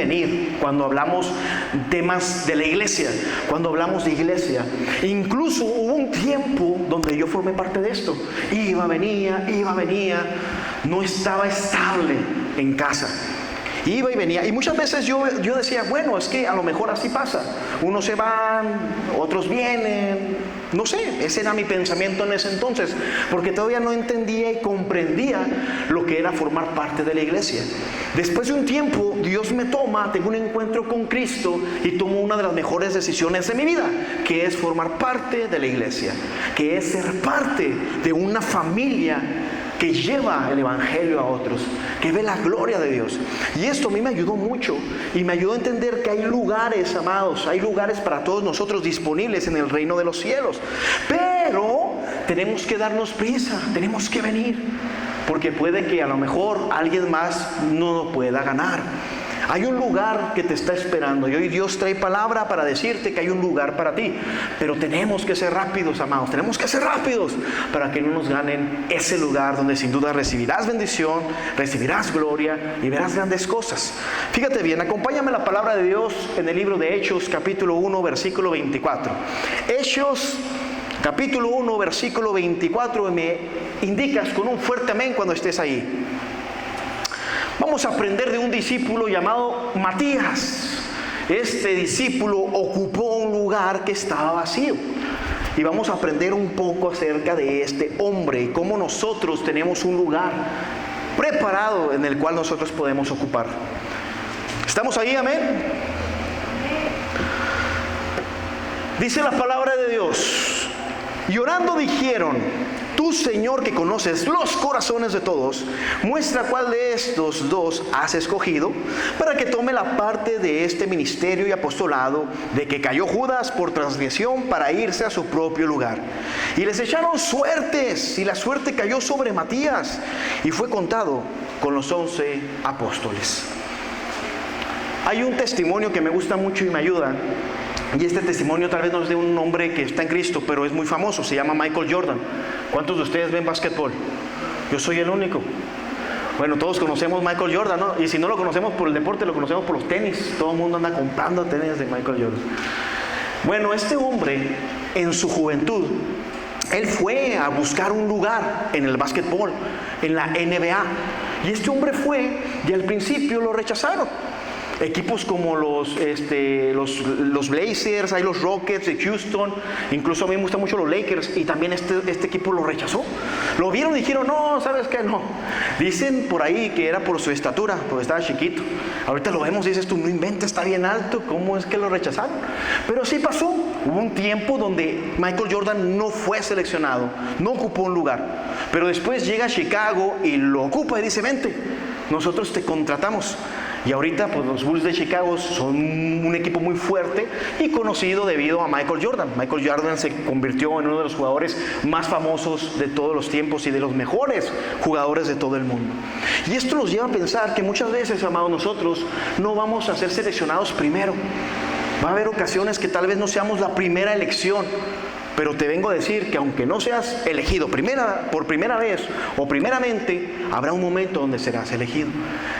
venir cuando hablamos temas de la iglesia, cuando hablamos de iglesia. Incluso hubo un tiempo donde yo formé parte de esto. Iba, venía, no estaba estable en casa. Iba y venía, y muchas veces yo decía, bueno, es que a lo mejor así pasa. Unos se van, otros vienen. No sé, ese era mi pensamiento en ese entonces, porque todavía no entendía y comprendía lo que era formar parte de la iglesia. Después de un tiempo, Dios me toma, tengo un encuentro con Cristo y tomo una de las mejores decisiones de mi vida, que es formar parte de la iglesia, que es ser parte de una familia que lleva el evangelio a otros, que ve la gloria de Dios. Y esto a mí me ayudó mucho, y me ayudó a entender que hay lugares, amados, hay lugares para todos nosotros disponibles en el reino de los cielos. Pero tenemos que darnos prisa, tenemos que venir, porque puede que a lo mejor alguien más no lo pueda ganar. Hay un lugar que te está esperando, y hoy Dios trae palabra para decirte que hay un lugar para ti. Pero tenemos que ser rápidos, amados, tenemos que ser rápidos para que no nos ganen ese lugar donde sin duda recibirás bendición, recibirás gloria y verás grandes cosas. Fíjate bien, acompáñame a la palabra de Dios en el libro de Hechos, capítulo 1, versículo 24. Hechos, capítulo 1, versículo 24, me indicas con un fuerte amén cuando estés ahí. Vamos a aprender de un discípulo llamado Matías. Este discípulo ocupó un lugar que estaba vacío. Y vamos a aprender un poco acerca de este hombre y cómo nosotros tenemos un lugar preparado en el cual nosotros podemos ocupar. ¿Estamos ahí? Amén. Dice la palabra de Dios: y orando dijeron: tú, Señor, que conoces los corazones de todos, muestra cuál de estos dos has escogido para que tome la parte de este ministerio y apostolado de que cayó Judas por transgresión para irse a su propio lugar. Y les echaron suertes, y la suerte cayó sobre Matías, y fue contado con los 11 apóstoles. Hay un testimonio que me gusta mucho y me ayuda. Y este testimonio tal vez no es de un hombre que está en Cristo, pero es muy famoso, se llama Michael Jordan. ¿Cuántos de ustedes ven básquetbol? Yo soy el único. Bueno, todos conocemos Michael Jordan, ¿no? Y si no lo conocemos por el deporte, lo conocemos por los tenis. Todo el mundo anda comprando tenis de Michael Jordan. Bueno, este hombre, en su juventud, él fue a buscar un lugar en el básquetbol, en la NBA. Y este hombre fue, y al principio lo rechazaron. Equipos como los Blazers, hay los Rockets de Houston, incluso a mí me gustan mucho los Lakers, y también este equipo lo rechazó. Lo vieron y dijeron: no, ¿sabes qué? No. Dicen por ahí que era por su estatura, porque estaba chiquito. Ahorita lo vemos y dices tú: no inventes, está bien alto, ¿cómo es que lo rechazaron? Pero sí pasó. Hubo un tiempo donde Michael Jordan no fue seleccionado, no ocupó un lugar. Pero después llega a Chicago y lo ocupa y dice: vente, nosotros te contratamos. Y ahorita pues los Bulls de Chicago son un equipo muy fuerte y conocido debido a Michael Jordan. Michael Jordan se convirtió en uno de los jugadores más famosos de todos los tiempos y de los mejores jugadores de todo el mundo. Y esto nos lleva a pensar que muchas veces, amados, nosotros no vamos a ser seleccionados primero. Va a haber ocasiones que tal vez no seamos la primera elección. Pero te vengo a decir que aunque no seas elegido por primera vez o primeramente, habrá un momento donde serás elegido.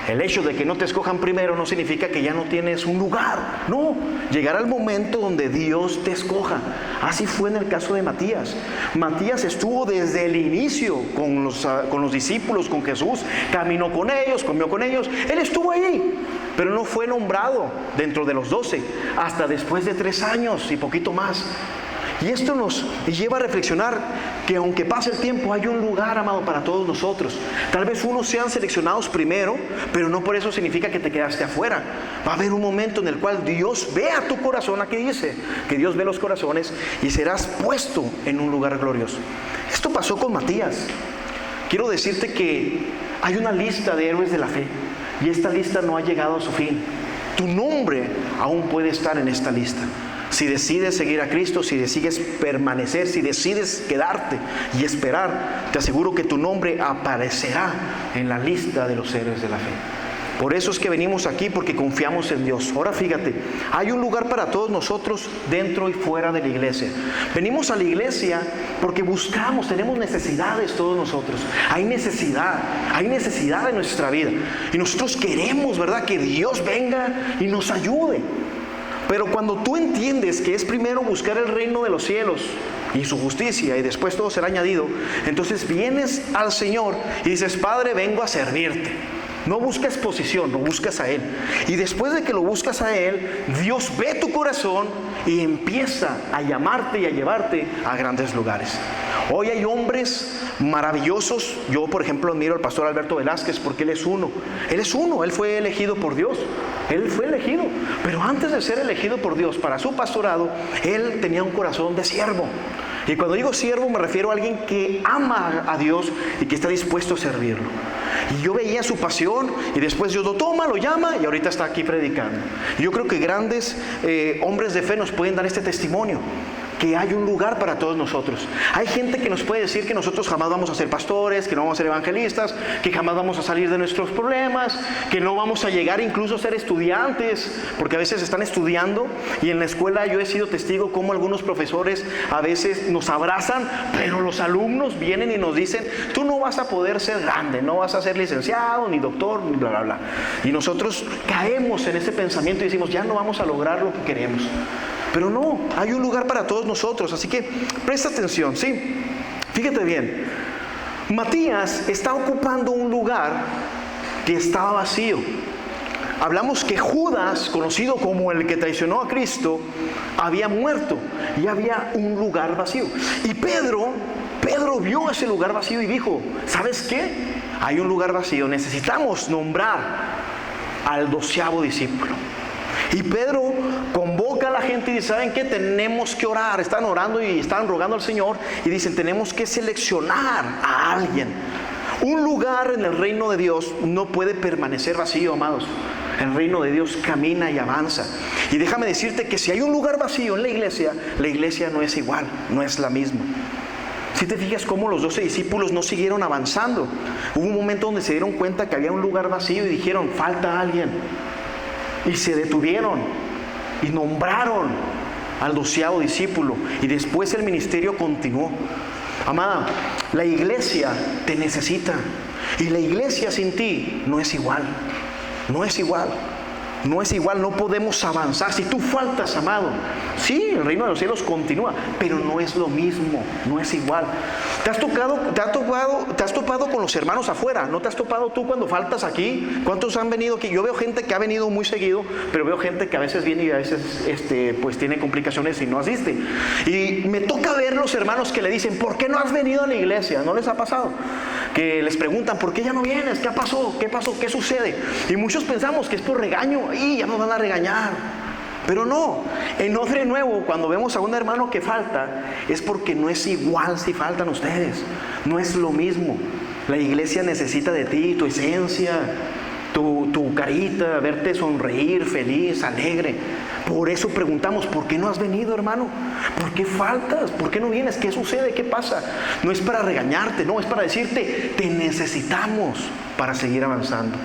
El hecho de que no te escojan primero no significa que ya no tienes un lugar. No, llegará el momento donde Dios te escoja. Así fue en el caso de Matías. Matías estuvo desde el inicio con los discípulos, con Jesús. Caminó con ellos, comió con ellos. Él estuvo ahí, pero no fue nombrado dentro de los 12 hasta después de 3 años y poquito más. Y esto nos lleva a reflexionar que aunque pase el tiempo, hay un lugar, amado, para todos nosotros. Tal vez unos sean seleccionados primero, pero no por eso significa que te quedaste afuera. Va a haber un momento en el cual Dios vea tu corazón. Aquí dice que Dios ve los corazones y serás puesto en un lugar glorioso. Esto pasó con Matías. Quiero decirte que hay una lista de héroes de la fe y esta lista no ha llegado a su fin. Tu nombre aún puede estar en esta lista. Si decides seguir a Cristo, si decides permanecer, si decides quedarte y esperar, te aseguro que tu nombre aparecerá en la lista de los héroes de la fe. Por eso es que venimos aquí, porque confiamos en Dios. Ahora fíjate, hay un lugar para todos nosotros dentro y fuera de la iglesia. Venimos a la iglesia porque buscamos, tenemos necesidades todos nosotros. Hay necesidad en nuestra vida. Y nosotros queremos, ¿verdad?, que Dios venga y nos ayude. Pero cuando tú entiendes que es primero buscar el reino de los cielos y su justicia, y después todo será añadido, entonces vienes al Señor y dices: Padre, vengo a servirte. No buscas posición, lo buscas a Él. Y después de que lo buscas a Él, Dios ve tu corazón y empieza a llamarte y a llevarte a grandes lugares. Hoy hay hombres maravillosos. Yo, por ejemplo, admiro al pastor Alberto Velázquez porque él es uno. Él fue elegido por Dios. Él fue elegido. Pero antes de ser elegido por Dios para su pastorado, él tenía un corazón de siervo. Y cuando digo siervo me refiero a alguien que ama a Dios y que está dispuesto a servirlo. Y yo veía su pasión y después Dios lo toma, lo llama y ahorita está aquí predicando. Y yo creo que grandes hombres de fe nos pueden dar este testimonio, que hay un lugar para todos nosotros. Hay gente que nos puede decir que nosotros jamás vamos a ser pastores, que no vamos a ser evangelistas, que jamás vamos a salir de nuestros problemas, que no vamos a llegar incluso a ser estudiantes, porque a veces están estudiando y en la escuela yo he sido testigo como algunos profesores a veces nos abrazan, pero los alumnos vienen y nos dicen: tú no vas a poder ser grande, no vas a ser licenciado, ni doctor, ni bla, bla, bla. Y nosotros caemos en ese pensamiento y decimos: ya no vamos a lograr lo que queremos. Pero no, hay un lugar para todos nosotros, así que presta atención, ¿sí? Fíjate bien, Matías está ocupando un lugar que estaba vacío. Hablamos que Judas, conocido como el que traicionó a Cristo, había muerto y había un lugar vacío. Y Pedro vio ese lugar vacío y dijo: ¿sabes qué? Hay un lugar vacío, necesitamos nombrar al 12º discípulo. Y Pedro convoca a la gente y dice: ¿saben qué? Tenemos que orar. Están orando y están rogando al Señor y dicen: tenemos que seleccionar a alguien. Un lugar en el reino de Dios no puede permanecer vacío, amados. El reino de Dios camina y avanza. Y déjame decirte que si hay un lugar vacío en la iglesia no es igual, no es la misma. Si te fijas cómo los 12 discípulos no siguieron avanzando. Hubo un momento donde se dieron cuenta que había un lugar vacío y dijeron: falta alguien. Y se detuvieron y nombraron al 12º discípulo. Y después el ministerio continuó. Amada, la iglesia te necesita. Y la iglesia sin ti no es igual. No es igual. No es igual, no podemos avanzar. Si tú faltas, amado, sí, el reino de los cielos continúa, pero no es lo mismo, no es igual. ¿Te has topado con los hermanos afuera? ¿No te has topado tú cuando faltas aquí? ¿Cuántos han venido aquí? Yo veo gente que ha venido muy seguido, pero veo gente que a veces viene y a veces pues tiene complicaciones y no asiste. Y me toca ver los hermanos que le dicen: ¿por qué no has venido a la iglesia? ¿No les ha pasado? Que les preguntan: ¿por qué ya no vienes? ¿Qué pasó? ¿Qué pasó? ¿Qué sucede? Y muchos pensamos que es por regaño. Y ya nos van a regañar. Pero no, en Odre Nuevo, cuando vemos a un hermano que falta, es porque no es igual si faltan ustedes. No es lo mismo. La iglesia necesita de ti, tu esencia, tu carita, verte sonreír, feliz, alegre. Por eso preguntamos: ¿por qué no has venido, hermano? ¿Por qué faltas? ¿Por qué no vienes? ¿Qué sucede? ¿Qué pasa? No es para regañarte, no, es para decirte: te necesitamos para seguir avanzando.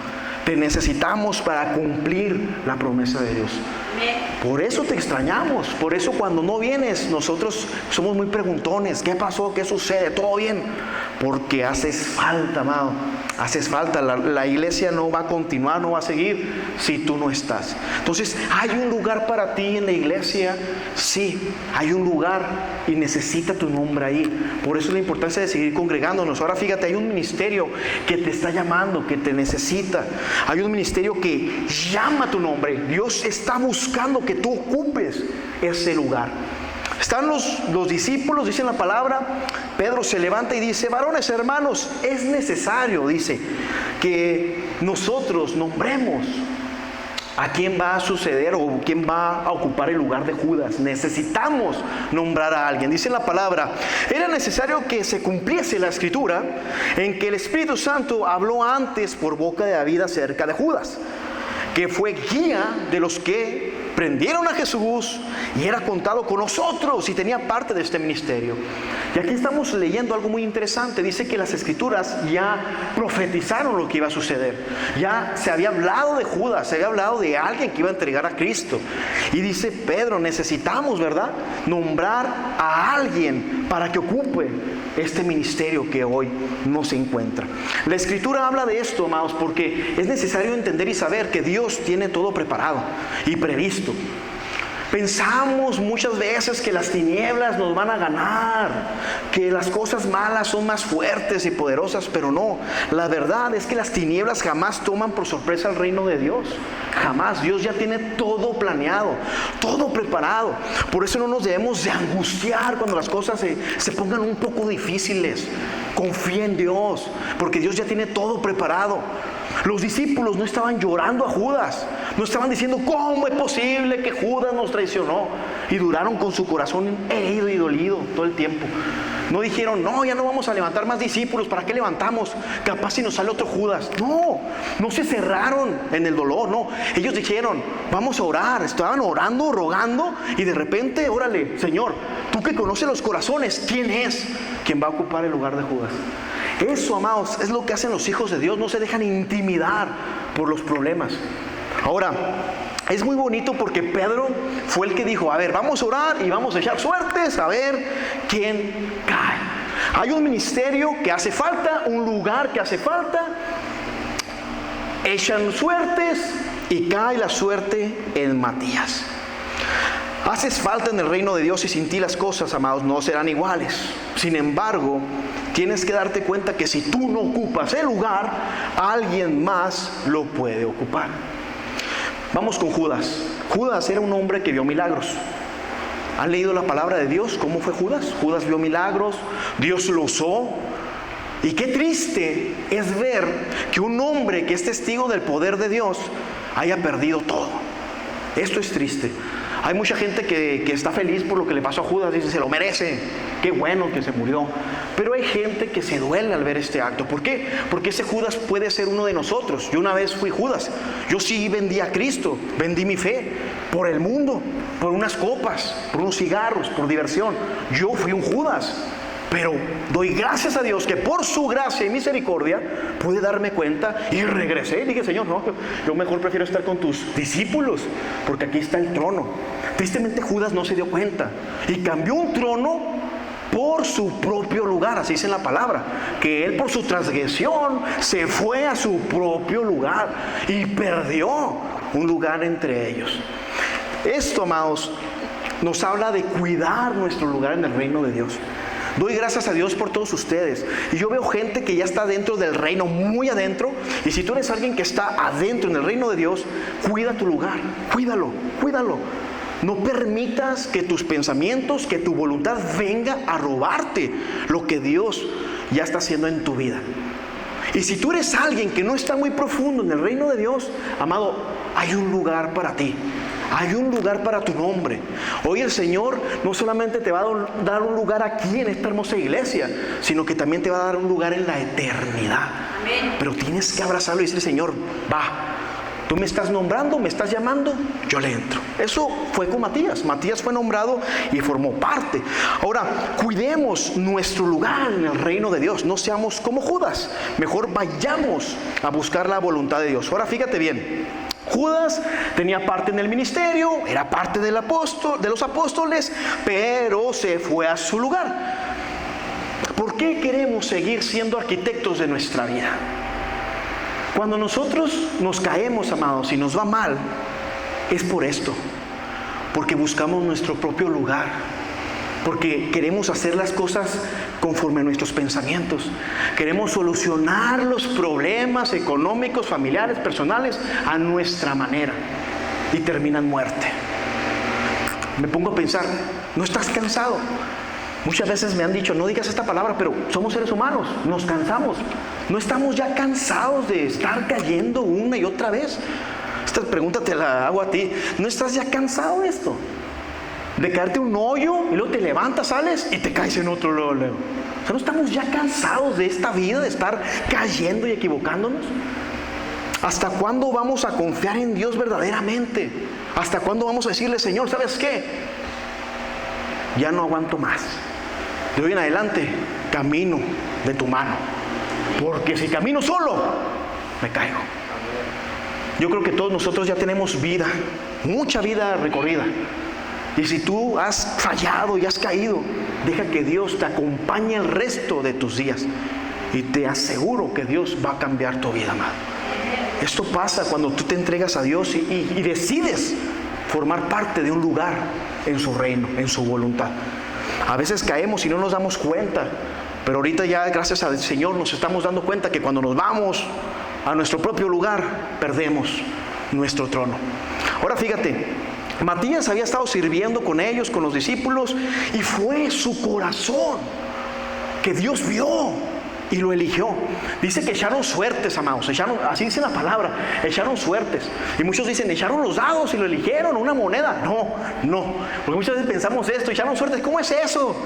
Te necesitamos para cumplir la promesa de Dios. Por eso te extrañamos. Por eso cuando no vienes, nosotros somos muy preguntones. ¿Qué pasó? ¿Qué sucede? ¿Todo bien? Porque haces falta, amado. Haces falta. La iglesia no va a continuar, no va a seguir si tú no estás. Entonces, ¿hay un lugar para ti en la iglesia? Sí, hay un lugar y necesita tu nombre ahí. Por eso la importancia de seguir congregándonos. Ahora fíjate, hay un ministerio que te está llamando, que te necesita. Hay un ministerio que llama tu nombre. Dios está buscando que tú ocupes ese lugar. Están los discípulos, dice la palabra. Pedro se levanta y dice: varones, hermanos, es necesario, dice, que nosotros nombremos a quién va a suceder o quién va a ocupar el lugar de Judas. Necesitamos nombrar a alguien. Dice la palabra: era necesario que se cumpliese la escritura en que el Espíritu Santo habló antes por boca de David acerca de Judas, que fue guía de los que prendieron a Jesús y era contado con nosotros y tenía parte de este ministerio. Y aquí estamos leyendo algo muy interesante. Dice que las Escrituras ya profetizaron lo que iba a suceder. Ya se había hablado de Judas, se había hablado de alguien que iba a entregar a Cristo. Y dice Pedro, necesitamos, ¿verdad?, nombrar a alguien para que ocupe este ministerio que hoy no se encuentra. La Escritura habla de esto, amados, porque es necesario entender y saber que Dios tiene todo preparado y previsto. Pensamos muchas veces que las tinieblas nos van a ganar, que las cosas malas son más fuertes y poderosas, pero no. La verdad es que las tinieblas jamás toman por sorpresa el reino de Dios. Jamás. Dios ya tiene todo planeado, todo preparado. Por eso no nos debemos de angustiar cuando las cosas se pongan un poco difíciles. Confía en Dios, porque Dios ya tiene todo preparado. Los discípulos no estaban llorando a Judas, no estaban diciendo, ¿cómo es posible que Judas nos traicionó? Y duraron con su corazón herido y dolido todo el tiempo. No dijeron, no, ya no vamos a levantar más discípulos, ¿para qué levantamos? Capaz si nos sale otro Judas. No se cerraron en el dolor, no. Ellos dijeron, vamos a orar. Estaban orando, rogando, y de repente, órale, Señor, tú que conoces los corazones, ¿quién es quien va a ocupar el lugar de Judas? Eso, amados, es lo que hacen los hijos de Dios. No se dejan intimidar por los problemas. Ahora, es muy bonito porque Pedro fue el que dijo, a ver, vamos a orar y vamos a echar suertes a ver quién cae. Hay un ministerio que hace falta, un lugar que hace falta. Echan suertes y cae la suerte en Matías. Haces falta en el reino de Dios y sin ti las cosas, amados, no serán iguales. Sin embargo, tienes que darte cuenta que si tú no ocupas el lugar, alguien más lo puede ocupar. Vamos con Judas. Judas era un hombre que vio milagros. ¿Han leído la palabra de Dios? ¿Cómo fue Judas? Judas vio milagros, Dios lo usó. Y qué triste es ver que un hombre que es testigo del poder de Dios haya perdido todo. Esto es triste. Hay mucha gente que está feliz por lo que le pasó a Judas, dice, se lo merece, qué bueno que se murió. Pero hay gente que se duele al ver este acto. ¿Por qué? Porque ese Judas puede ser uno de nosotros. Yo una vez fui Judas. Yo sí vendí a Cristo, vendí mi fe por el mundo, por unas copas, por unos cigarros, por diversión. Yo fui un Judas. Pero doy gracias a Dios que por su gracia y misericordia pude darme cuenta y regresé. Y dije, Señor, no, yo mejor prefiero estar con tus discípulos, porque aquí está el trono. Tristemente Judas no se dio cuenta y cambió un trono por su propio lugar, así dice en la palabra, que él por su transgresión se fue a su propio lugar y perdió un lugar entre ellos. Esto, amados, nos habla de cuidar nuestro lugar en el reino de Dios. Doy gracias a Dios por todos ustedes. Y yo veo gente que ya está dentro del reino, muy adentro. Y si tú eres alguien que está adentro en el reino de Dios, cuida tu lugar, cuídalo. No permitas que tus pensamientos, que tu voluntad venga a robarte lo que Dios ya está haciendo en tu vida. Y si tú eres alguien que no está muy profundo en el reino de Dios, amado, hay un lugar para ti. Hay un lugar para tu nombre. Hoy el Señor no solamente te va a dar un lugar aquí en esta hermosa iglesia, sino que también te va a dar un lugar en la eternidad. Amén. Pero tienes que abrazarlo y decirle, Señor, va. Tú me estás nombrando, me estás llamando, yo le entro. Eso fue con Matías. Matías fue nombrado y formó parte. Ahora, cuidemos nuestro lugar en el reino de Dios. No seamos como Judas. Mejor vayamos a buscar la voluntad de Dios. Ahora, fíjate bien. Judas tenía parte en el ministerio, era parte de los apóstoles, pero se fue a su lugar. ¿Por qué queremos seguir siendo arquitectos de nuestra vida? Cuando nosotros nos caemos, amados, y nos va mal, es por esto, porque buscamos nuestro propio lugar, porque queremos hacer las cosas conforme a nuestros pensamientos. Queremos solucionar los problemas económicos, familiares, personales a nuestra manera y termina en muerte. Me pongo a pensar, ¿no estás cansado? Muchas veces me han dicho, no digas esta palabra, pero somos seres humanos, nos cansamos. ¿No estamos ya cansados de estar cayendo una y otra vez? Esta pregunta te la hago a ti. ¿No estás ya cansado de esto? De caerte un hoyo y luego te levantas, sales y te caes en otro luego. O sea, ¿no estamos ya cansados de esta vida, de estar cayendo y equivocándonos? ¿Hasta cuándo vamos a confiar en Dios verdaderamente? ¿Hasta cuándo vamos a decirle, Señor, ¿sabes qué? Ya no aguanto más. De hoy en adelante, camino de tu mano. Porque si camino solo, me caigo. Yo creo que todos nosotros ya tenemos vida, mucha vida recorrida. Y si tú has fallado y has caído, deja que Dios te acompañe el resto de tus días. Y te aseguro que Dios va a cambiar tu vida, amado. Esto pasa cuando tú te entregas a Dios y decides formar parte de un lugar en su reino, en su voluntad. A veces caemos y no nos damos cuenta, pero ahorita ya, gracias al Señor, nos estamos dando cuenta que cuando nos vamos a nuestro propio lugar, perdemos nuestro trono. Ahora fíjate, Matías había estado sirviendo con ellos, con los discípulos, y fue su corazón que Dios vio y lo eligió. Dice que echaron suertes, amados. Así dice la palabra, echaron suertes. Y muchos dicen, echaron los dados y lo eligieron, una moneda. No. Porque muchas veces pensamos esto, echaron suertes. ¿Cómo es eso?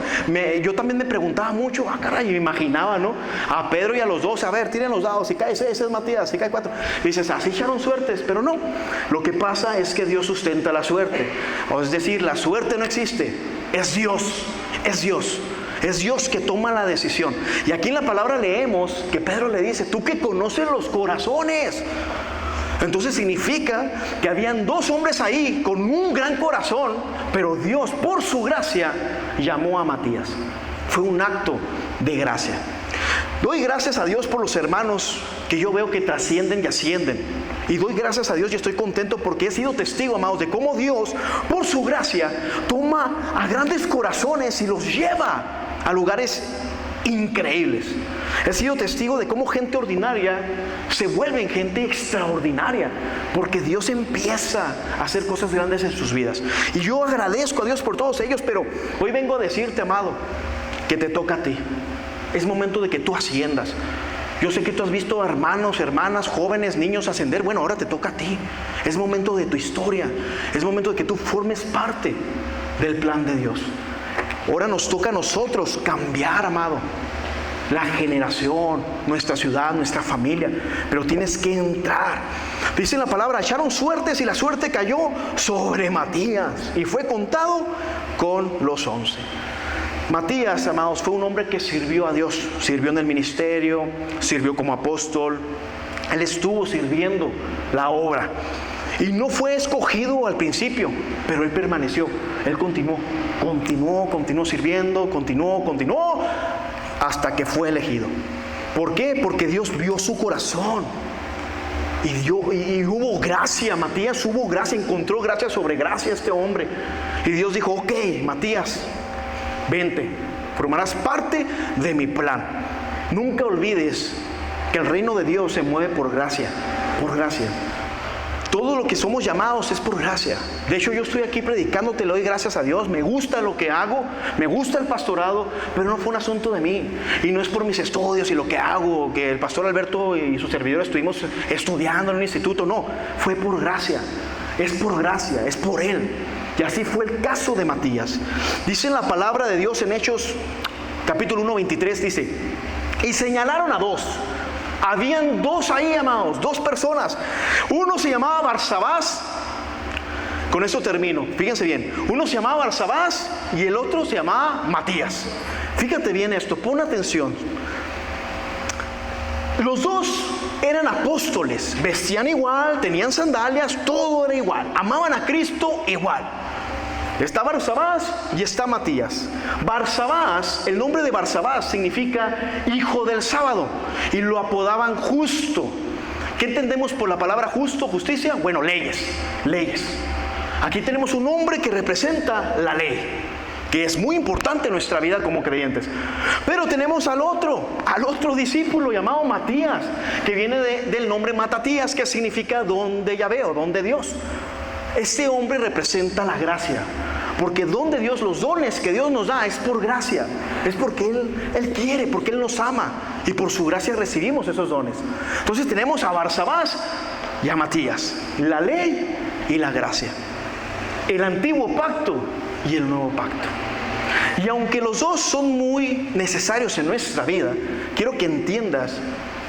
Yo también me preguntaba mucho, caray, y me imaginaba, ¿no? A Pedro y a los dos, a ver, tiren los dados. Si cae 6 es Matías, si cae 4. Y dices, así echaron suertes, pero no. Lo que pasa es que Dios sustenta la suerte. Es decir, la suerte no existe. Es Dios. Es Dios que toma la decisión. Y aquí en la palabra leemos que Pedro le dice, tú que conoces los corazones. Entonces significa que habían 2 hombres ahí con un gran corazón, pero Dios por su gracia llamó a Matías. Fue un acto de gracia. Doy gracias a Dios por los hermanos que yo veo que trascienden y ascienden. Y doy gracias a Dios y estoy contento porque he sido testigo, amados, de cómo Dios, por su gracia, toma a grandes corazones y los lleva a lugares increíbles. He sido testigo de cómo gente ordinaria se vuelve gente extraordinaria, porque Dios empieza a hacer cosas grandes en sus vidas. Y yo agradezco a Dios por todos ellos, pero hoy vengo a decirte, amado, que te toca a ti. Es momento de que tú asciendas. Yo sé que tú has visto hermanos, hermanas, jóvenes, niños ascender. Bueno, ahora te toca a ti. Es momento de tu historia. Es momento de que tú formes parte del plan de Dios. Ahora nos toca a nosotros cambiar, amado, la generación, nuestra ciudad, nuestra familia. Pero tienes que entrar. Dice la palabra, echaron suertes y la suerte cayó sobre Matías y fue contado con los 11. Matías, amados, fue un hombre que sirvió a Dios. Sirvió en el ministerio, sirvió como apóstol. Él estuvo sirviendo la obra. Y no fue escogido al principio, pero él permaneció. Él continuó sirviendo, continuó, hasta que fue elegido. ¿Por qué? Porque Dios vio su corazón. Y hubo gracia, Matías hubo gracia, encontró gracia sobre gracia a este hombre. Y Dios dijo, ok, Matías, vente, formarás parte de mi plan. Nunca olvides que el reino de Dios se mueve por gracia, por gracia. Todo lo que somos llamados es por gracia. De hecho, yo estoy aquí predicándote, le doy gracias a Dios. Me gusta lo que hago, me gusta el pastorado, pero no fue un asunto de mí. Y no es por mis estudios y lo que hago, que el pastor Alberto y su servidor estuvimos estudiando en un instituto. No, fue por gracia. Es por gracia, es por Él. Y así fue el caso de Matías. Dice la palabra de Dios en Hechos, capítulo 1, 23, dice, y señalaron a 2. Habían 2 ahí, amados, 2 personas. Uno se llamaba Barsabás. Con eso termino, fíjense bien. Uno se llamaba Barsabás y el otro se llamaba Matías. Fíjate bien esto, pon atención. Los 2 eran apóstoles, vestían igual, tenían sandalias, todo era igual. Amaban a Cristo igual. Está Barsabás y está Matías. Barsabás, el nombre de Barsabás significa hijo del sábado y lo apodaban justo. ¿Qué entendemos por la palabra justo, justicia? Bueno, leyes. Aquí tenemos un hombre que representa la ley, que es muy importante en nuestra vida como creyentes. Pero tenemos al otro discípulo llamado Matías, que viene del nombre Matatías, que significa don de Yahvé o don de Dios. Este hombre representa la gracia, porque don de Dios, los dones que Dios nos da es por gracia, es porque Él quiere, porque Él nos ama y por su gracia recibimos esos dones. Entonces tenemos a Barsabás y a Matías, la ley y la gracia, el antiguo pacto y el nuevo pacto. Y aunque los 2 son muy necesarios en nuestra vida, quiero que entiendas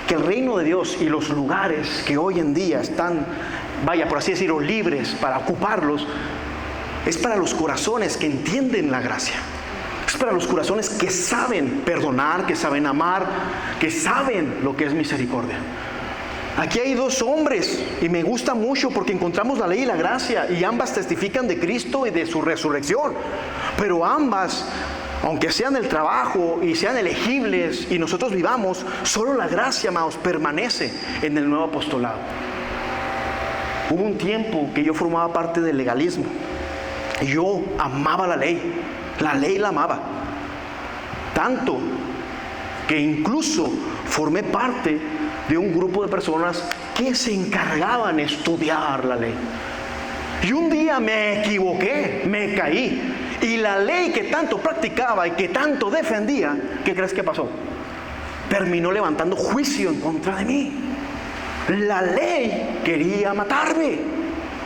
que el reino de Dios y los lugares que hoy en día están, vaya, por así decirlo, libres para ocuparlos, es para los corazones que entienden la gracia. Es para los corazones que saben perdonar, que saben amar, que saben lo que es misericordia. Aquí hay dos hombres y me gusta mucho porque encontramos la ley y la gracia y ambas testifican de Cristo y de su resurrección. Pero ambas, aunque sean el trabajo y sean elegibles y nosotros vivamos, solo la gracia, amados, permanece en el nuevo apostolado. Hubo un tiempo que yo formaba parte del legalismo. Yo amaba la ley la amaba. Tanto que incluso formé parte de un grupo de personas que se encargaban de estudiar la ley. Y un día me equivoqué, me caí. Y la ley que tanto practicaba y que tanto defendía, ¿qué crees que pasó? Terminó levantando juicio en contra de mí. La ley quería matarme,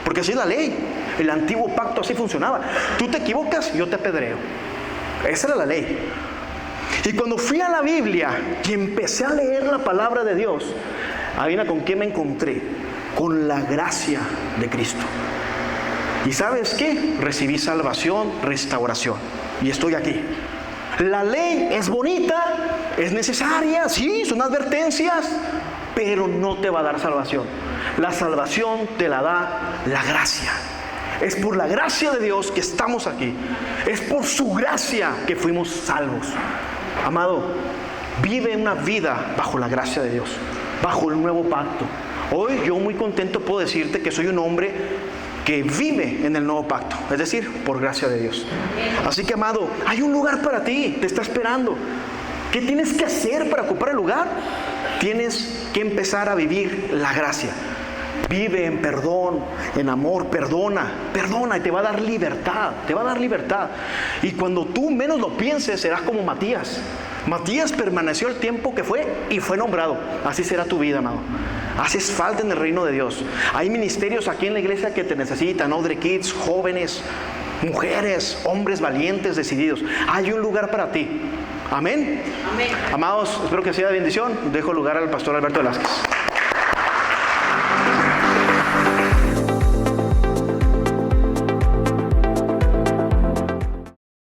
porque así es la ley. El antiguo pacto así funcionaba. Tú te equivocas, yo te apedreo. Esa era la ley. Y cuando fui a la Biblia y empecé a leer la palabra de Dios, adivina con qué me encontré. Con la gracia de Cristo. ¿Y sabes qué? Recibí salvación, restauración. Y estoy aquí. La ley es bonita, es necesaria, sí, son advertencias, pero no te va a dar salvación. La salvación te la da la gracia. Es por la gracia de Dios que estamos aquí. Es por su gracia que fuimos salvos. Amado, vive una vida bajo la gracia de Dios, bajo el nuevo pacto. Hoy yo muy contento puedo decirte que soy un hombre que vive en el nuevo pacto, es decir, por gracia de Dios. Así que, amado, hay un lugar para ti, te está esperando. ¿Qué tienes que hacer para ocupar el lugar? Tienes que empezar a vivir la gracia. Vive en perdón, en amor, perdona y te va a dar libertad, te va a dar libertad. Y cuando tú menos lo pienses, serás como Matías. Matías permaneció el tiempo que fue y fue nombrado. Así será tu vida, amado. Haces falta en el reino de Dios. Hay ministerios aquí en la iglesia que te necesitan, Odre Kids, jóvenes, mujeres, hombres valientes, decididos. Hay un lugar para ti. Amén. Amén. Amados, espero que sea de bendición. Dejo lugar al pastor Alberto Velázquez.